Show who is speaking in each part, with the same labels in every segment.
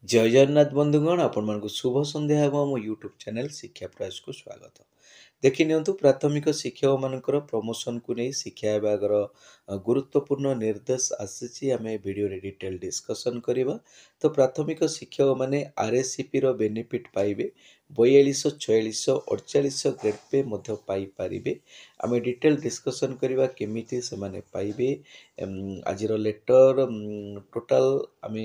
Speaker 1: जय जगन्नाथ बंधुगण आपण शुभ संध्या एवं मो यूट्यूब चैनल शिक्षा प्रयास को स्वागत। देखि नियंतु प्राथमिक शिक्षक मानकर प्रमोशन को नहीं शिक्षा विभाग गुरुत्वपूर्ण निर्देश आसी आम वीडियो रे डिटेल डिस्कसन करबा। तो प्राथमिक शिक्षक माने आरएससीपी रो बेनिफिट पाइबे 42 46 48 ग्रेड पे मध्य पाई पारिबे। आम डिटेल डिस्कसन करबा केमिति से माने पाइबे। आज लेटर टोटल आम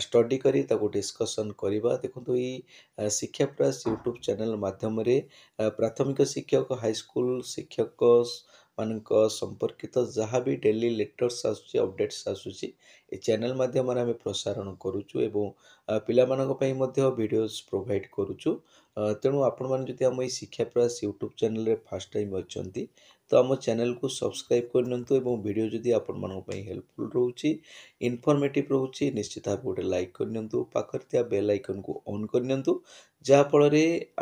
Speaker 1: स्टडी करी ताको डिस्कसन करबा। देखो ये शिक्षा प्रयास यूट्यूब चैनल माध्यम रे प्राथमिक शिक्षक हाई स्कूल शिक्षक मानक संपर्कित जहाँ भी डेली लेटर्स आसुची अपडेट्स आसुची ए चैनल माध्यम आम प्रसारण करुचु एवं पिला मानक पई मध्य वीडियोस प्रोवाइड करुचु। तेणु आपण मैंने जदि आम शिक्षा प्रयास यूट्यूब चैनल रे फर्स्ट टाइम अच्छी तो आम चैनल को सब्सक्राइब करनियंतु एवं वीडियो जदि आपण मानक पई हेल्पफुल रहउची इनफॉर्मेटिव रहउची निश्चित भाव गोटे लाइक करनियंतु पाखर थिया बेल आइकन को ऑन करनियंतु जहाँ फल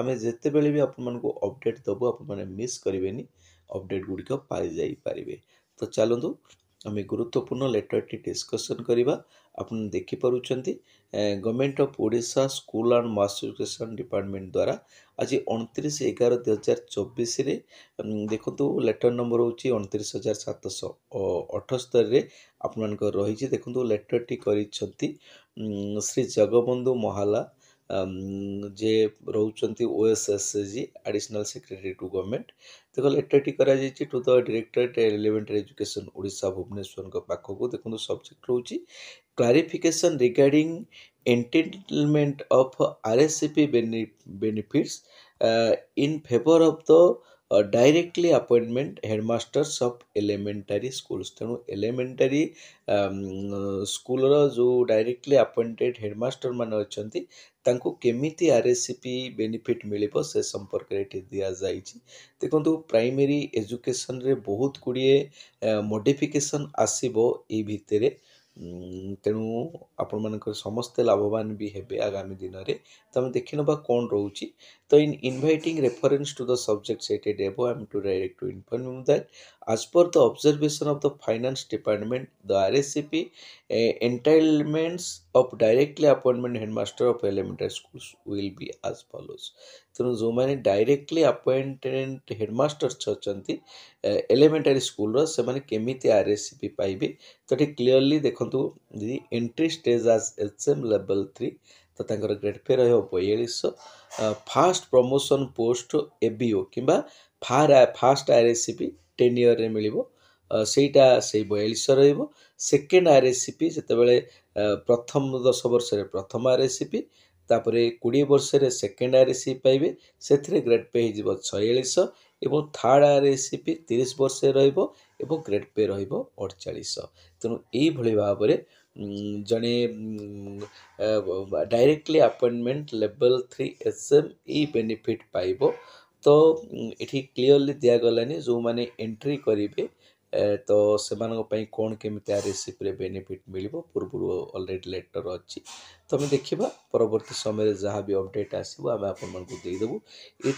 Speaker 1: आम जिते बेले भी आपण मानक अपडेट दबु आपण माने मिस करेनि अपडेट गुड़िक पाई जाई पारिबे। तो चलतु आम गुरुत्वपूर्ण लेटर टी डिस्कसन करबा। आपण देखि पारुचंती government of Odisha school and mass education department द्वारा आज 29/11/2024 रे देखंतु लेटर नंबर होची 29,778 रे आपण मानक रही। देखंतु लेटर टी करिसंती श्री जगबंधु महाला जे रोचंती OSSG additional secretary to government. देखो लेटर टी करा जायछि to the directorate elementary education Odisha Bhubaneswar को पाखको। देखो सब्जेक्ट रोची clarification regarding entitlement of RSCP benefits in favour of the directly appointment headmasters of elementary schools. तेणु एलिमेंटरी स्कूल जो डायरेक्टली अपॉइंटेड हेडमास्टर माने अछंती तांको केमिति आरएससीपी बेनिफिट मिलिबो से संपर्क रे दिया जाइछि। देखंतु प्राइमरी एजुकेशन रे बहुत गुड़िए मॉडिफिकेशन आसीबो ए भितरे। तेणु आपण मानकर समस्ते लाभवान भी हेबे आगामी दिन रे। तो हम देखि नबा कोन रहउची। तो in inviting reference to the subject cited above I am to direct to inform you that as per the observation of the finance department the RSCP entitlements of directly appointment headmaster of elementary schools will be as follows। तेणु जो मैंने directly appointed headmasters अच्छी एलिमेंटारी school से माने केमिति आरएससीपी पाइबे। तो ये क्लीयरली देखंतु यदि एंट्री स्टेज आज एचएम लेवल 3 तो तांकर ग्रेड पे रहियो 42। फास्ट प्रमोशन पोस्ट एबीओ किंबा फास्ट आरएससीपी 10 ईयर रे मिलिबो सेटा से 42 रहिबो। सेकेंड आरएससीपी जेतेबेले प्रथम 10 वर्ष रे प्रथम आरएससीपी तापरे 20 वर्ष रे सेकेंड आरएससीपी पाइबे सेथिरे ग्रेड पे हिजिबो 46 एवं थर्ड आरएससीपी 30 वर्ष रहिबो एवं ग्रेड पे रहिबो 48। तेणु एई भली भाबरे जने डायरेक्टली अपॉइंटमेंट लेवल 3 एसएम ई बेनिफिट पाइबो। तो ये क्लीयरली दिया गलानी जो माने एंट्री करेंगे तो से कौन केमी आरएससीपी बेनिफिट मिलिबो पूर्व ऑलरेडी लेटर अच्छी। तो आम देखा परवर्ती समय जहाँ भी अपडेट आसो आम आपदेबू। ये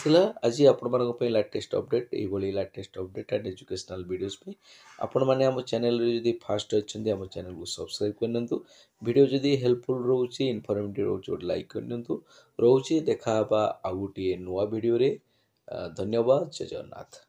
Speaker 1: आज आपण लाटेस्ट अपडेट ये latest update and educational videos पे आपण मैंने आम चैनल जदि फास्ट अच्छे आम चैनल को सब्सक्राइब करनियंतु। वीडियो जदि हेल्पफुल रोचे इनफॉर्मेटिव रोचे लाइक करनियंतु। रोचे देखा आउ गोटे नुआ वीडियो रे। धन्यवाद। जय जगन्नाथ।